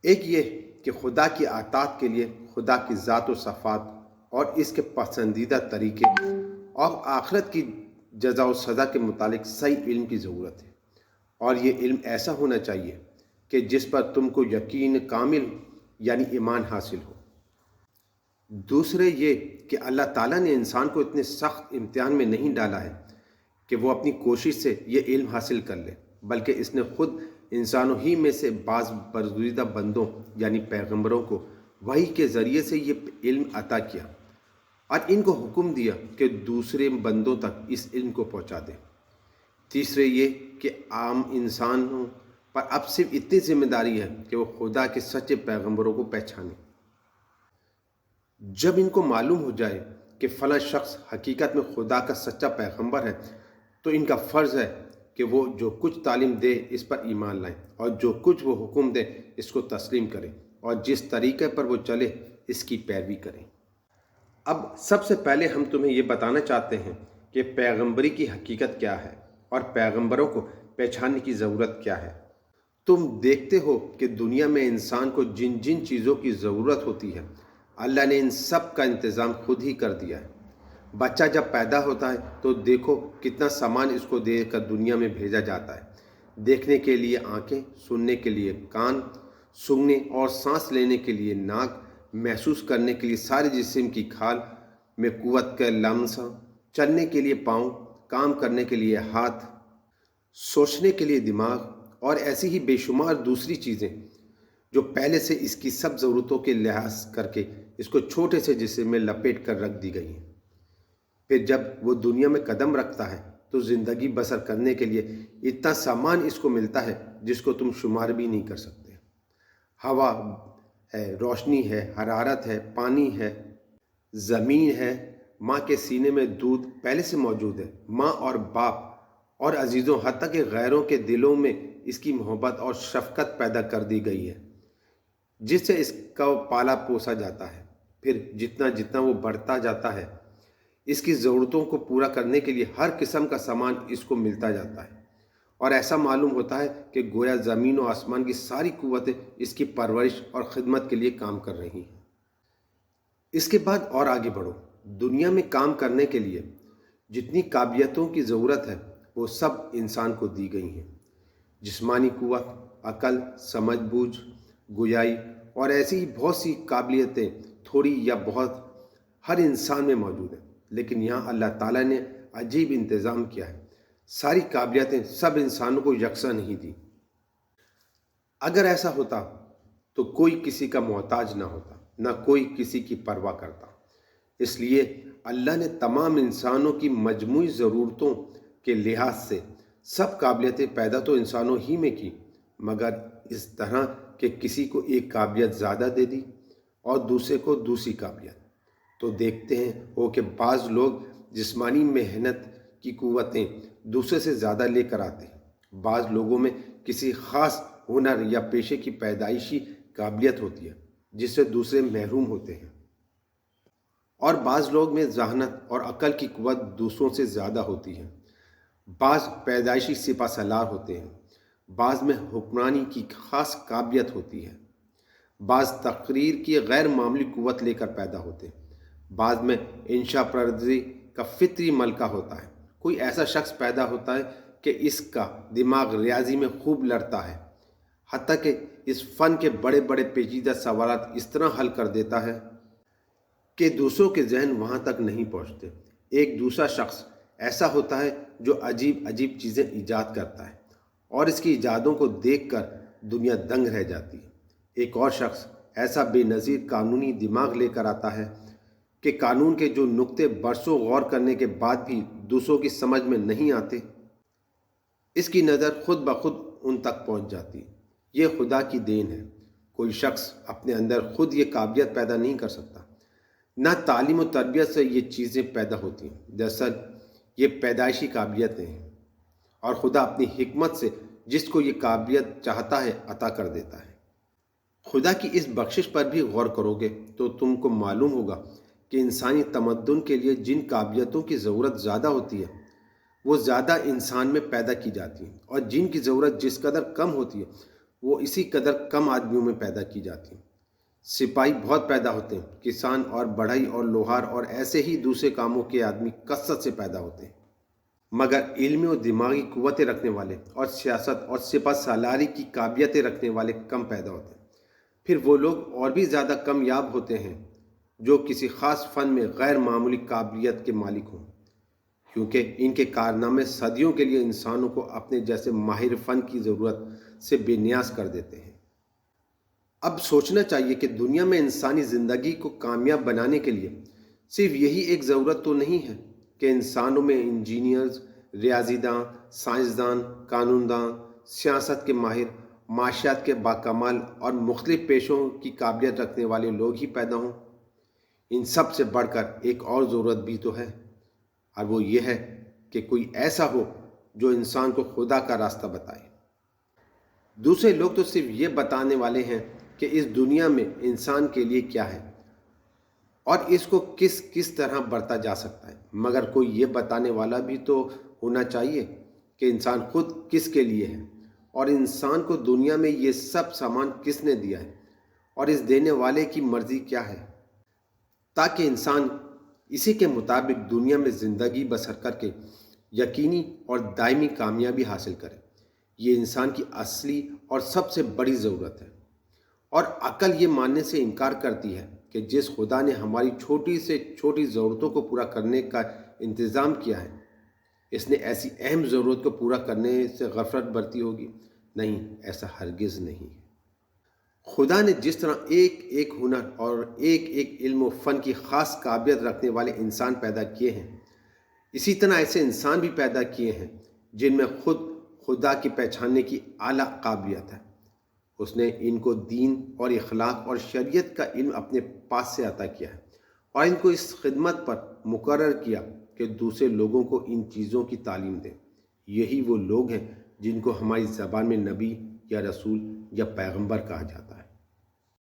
ایک یہ کہ خدا کی اطاعت کے لیے خدا کی ذات و صفات اور اس کے پسندیدہ طریقے اور آخرت کی جزا و سزا کے متعلق صحیح علم کی ضرورت ہے، اور یہ علم ایسا ہونا چاہیے کہ جس پر تم کو یقین کامل یعنی ایمان حاصل ہو۔ دوسرے یہ کہ اللہ تعالیٰ نے انسان کو اتنے سخت امتحان میں نہیں ڈالا ہے کہ وہ اپنی کوشش سے یہ علم حاصل کر لے، بلکہ اس نے خود انسانوں ہی میں سے بعض برگزیدہ بندوں یعنی پیغمبروں کو وحی کے ذریعے سے یہ علم عطا کیا اور ان کو حکم دیا کہ دوسرے بندوں تک اس علم کو پہنچا دیں۔ تیسرے یہ کہ عام انسانوں پر اب صرف اتنی ذمہ داری ہے کہ وہ خدا کے سچے پیغمبروں کو پہچانیں۔ جب ان کو معلوم ہو جائے کہ فلاں شخص حقیقت میں خدا کا سچا پیغمبر ہے تو ان کا فرض ہے کہ وہ جو کچھ تعلیم دے اس پر ایمان لائیں، اور جو کچھ وہ حکم دے اس کو تسلیم کریں، اور جس طریقے پر وہ چلے اس کی پیروی کریں۔ اب سب سے پہلے ہم تمہیں یہ بتانا چاہتے ہیں کہ پیغمبری کی حقیقت کیا ہے اور پیغمبروں کو پہچاننے کی ضرورت کیا ہے۔ تم دیکھتے ہو کہ دنیا میں انسان کو جن جن چیزوں کی ضرورت ہوتی ہے اللہ نے ان سب کا انتظام خود ہی کر دیا ہے۔ بچہ جب پیدا ہوتا ہے تو دیکھو کتنا سامان اس کو دے کر دنیا میں بھیجا جاتا ہے۔ دیکھنے کے لیے آنکھیں، سننے کے لیے کان، سونگھنے اور سانس لینے کے لیے ناک، محسوس کرنے کے لیے سارے جسم کی کھال میں قوت کا لمسا، چلنے کے لیے پاؤں، کام کرنے کے لیے ہاتھ، سوچنے کے لیے دماغ، اور ایسی ہی بے شمار دوسری چیزیں جو پہلے سے اس کی سب ضرورتوں کے لحاظ کر کے اس کو چھوٹے سے جسم میں لپیٹ کر رکھ دی گئی ہیں۔ پھر جب وہ دنیا میں قدم رکھتا ہے تو زندگی بسر کرنے کے لیے اتنا سامان اس کو ملتا ہے جس کو تم شمار بھی نہیں کر سکتے۔ ہوا ہے، روشنی ہے، حرارت ہے، پانی ہے، زمین ہے، ماں کے سینے میں دودھ پہلے سے موجود ہے، ماں اور باپ اور عزیزوں حتیٰ کہ غیروں کے دلوں میں اس کی محبت اور شفقت پیدا کر دی گئی ہے جس سے اس کا پالا پوسا جاتا ہے۔ پھر جتنا جتنا وہ بڑھتا جاتا ہے اس کی ضرورتوں کو پورا کرنے کے لیے ہر قسم کا سامان اس کو ملتا جاتا ہے، اور ایسا معلوم ہوتا ہے کہ گویا زمین و آسمان کی ساری قوتیں اس کی پرورش اور خدمت کے لیے کام کر رہی ہیں۔ اس کے بعد اور آگے بڑھو، دنیا میں کام کرنے کے لیے جتنی قابلیتوں کی ضرورت ہے وہ سب انسان کو دی گئی ہیں۔ جسمانی قوت، عقل، سمجھ بوجھ، گویائی اور ایسی ہی بہت سی قابلیتیں تھوڑی یا بہت ہر انسان میں موجود ہیں، لیکن یہاں اللہ تعالیٰ نے عجیب انتظام کیا ہے۔ ساری قابلیتیں سب انسانوں کو یکساں نہیں دی۔ اگر ایسا ہوتا تو کوئی کسی کا محتاج نہ ہوتا، نہ کوئی کسی کی پرواہ کرتا۔ اس لیے اللہ نے تمام انسانوں کی مجموعی ضرورتوں کے لحاظ سے سب قابلیتیں پیدا تو انسانوں ہی میں کی، مگر اس طرح کہ کسی کو ایک قابلیت زیادہ دے دی اور دوسرے کو دوسری قابلیت۔ تو دیکھتے ہیں وہ کہ بعض لوگ جسمانی محنت کی قوتیں دوسرے سے زیادہ لے کر آتے ہیں، بعض لوگوں میں کسی خاص ہنر یا پیشے کی پیدائشی قابلیت ہوتی ہے جس سے دوسرے محروم ہوتے ہیں، اور بعض لوگ میں ذہانت اور عقل کی قوت دوسروں سے زیادہ ہوتی ہے۔ بعض پیدائشی سپہ سالار ہوتے ہیں، بعض میں حکمرانی کی خاص قابلیت ہوتی ہے، بعض تقریر کی غیر معمولی قوت لے کر پیدا ہوتے ہیں، بعض میں انشا پردازی کا فطری ملکہ ہوتا ہے۔ کوئی ایسا شخص پیدا ہوتا ہے کہ اس کا دماغ ریاضی میں خوب لڑتا ہے، حتیٰ کہ اس فن کے بڑے بڑے پیچیدہ سوالات اس طرح حل کر دیتا ہے کہ دوسروں کے ذہن وہاں تک نہیں پہنچتے۔ ایک دوسرا شخص ایسا ہوتا ہے جو عجیب عجیب چیزیں ایجاد کرتا ہے اور اس کی ایجادوں کو دیکھ کر دنیا دنگ رہ جاتی ہے۔ ایک اور شخص ایسا بے نظیر قانونی دماغ لے کر آتا ہے کہ قانون کے جو نقطے برسوں غور کرنے کے بعد بھی دوسروں کی سمجھ میں نہیں آتے، اس کی نظر خود بخود ان تک پہنچ جاتی ہے۔ یہ خدا کی دین ہے۔ کوئی شخص اپنے اندر خود یہ قابلیت پیدا نہیں کر سکتا، نہ تعلیم و تربیت سے یہ چیزیں پیدا ہوتی ہیں۔ دراصل یہ پیدائشی قابلیتیں ہیں، اور خدا اپنی حکمت سے جس کو یہ قابلیت چاہتا ہے عطا کر دیتا ہے۔ خدا کی اس بخشش پر بھی غور کرو گے تو تم کو معلوم ہوگا کہ انسانی تمدن کے لیے جن قابلیتوں کی ضرورت زیادہ ہوتی ہے وہ زیادہ انسان میں پیدا کی جاتی ہیں، اور جن کی ضرورت جس قدر کم ہوتی ہے وہ اسی قدر کم آدمیوں میں پیدا کی جاتی ہیں۔ سپاہی بہت پیدا ہوتے ہیں، کسان اور بڑھئی اور لوہار اور ایسے ہی دوسرے کاموں کے آدمی کثرت سے پیدا ہوتے ہیں، مگر علمی اور دماغی قوتیں رکھنے والے اور سیاست اور سپہ سالاری کی قابلیتیں رکھنے والے کم پیدا ہوتے ہیں۔ پھر وہ لوگ اور بھی زیادہ کامیاب ہوتے ہیں جو کسی خاص فن میں غیر معمولی قابلیت کے مالک ہوں، کیونکہ ان کے کارنامے صدیوں کے لیے انسانوں کو اپنے جیسے ماہر فن کی ضرورت سے بے نیاز کر دیتے ہیں۔ اب سوچنا چاہیے کہ دنیا میں انسانی زندگی کو کامیاب بنانے کے لیے صرف یہی ایک ضرورت تو نہیں ہے کہ انسانوں میں انجینئرز، ریاضی داں، سائنسدان، قانون داں، سیاست کے ماہر، معاشیات کے باکمال اور مختلف پیشوں کی قابلیت رکھنے والے لوگ ہی پیدا ہوں۔ ان سب سے بڑھ کر ایک اور ضرورت بھی تو ہے، اور وہ یہ ہے کہ کوئی ایسا ہو جو انسان کو خدا کا راستہ بتائے۔ دوسرے لوگ تو صرف یہ بتانے والے ہیں کہ اس دنیا میں انسان کے لیے کیا ہے اور اس کو کس کس طرح برتا جا سکتا ہے، مگر کوئی یہ بتانے والا بھی تو ہونا چاہیے کہ انسان خود کس کے لیے ہے، اور انسان کو دنیا میں یہ سب سامان کس نے دیا ہے، اور اس دینے والے کی مرضی کیا ہے، تاکہ انسان اسی کے مطابق دنیا میں زندگی بسر کر کے یقینی اور دائمی کامیابی حاصل کرے۔ یہ انسان کی اصلی اور سب سے بڑی ضرورت ہے، اور عقل یہ ماننے سے انکار کرتی ہے کہ جس خدا نے ہماری چھوٹی سے چھوٹی ضرورتوں کو پورا کرنے کا انتظام کیا ہے، اس نے ایسی اہم ضرورت کو پورا کرنے سے غفلت برتی ہوگی؟ نہیں، ایسا ہرگز نہیں ہے۔ خدا نے جس طرح ایک ایک ہنر اور ایک ایک علم و فن کی خاص قابلیت رکھنے والے انسان پیدا کیے ہیں، اسی طرح ایسے انسان بھی پیدا کیے ہیں جن میں خود خدا کی پہچاننے کی اعلیٰ قابلیت ہے۔ اس نے ان کو دین اور اخلاق اور شریعت کا علم اپنے پاس سے عطا کیا ہے، اور ان کو اس خدمت پر مقرر کیا کہ دوسرے لوگوں کو ان چیزوں کی تعلیم دیں۔ یہی وہ لوگ ہیں جن کو ہماری زبان میں نبی یا رسول یا پیغمبر کہا جاتا ہے۔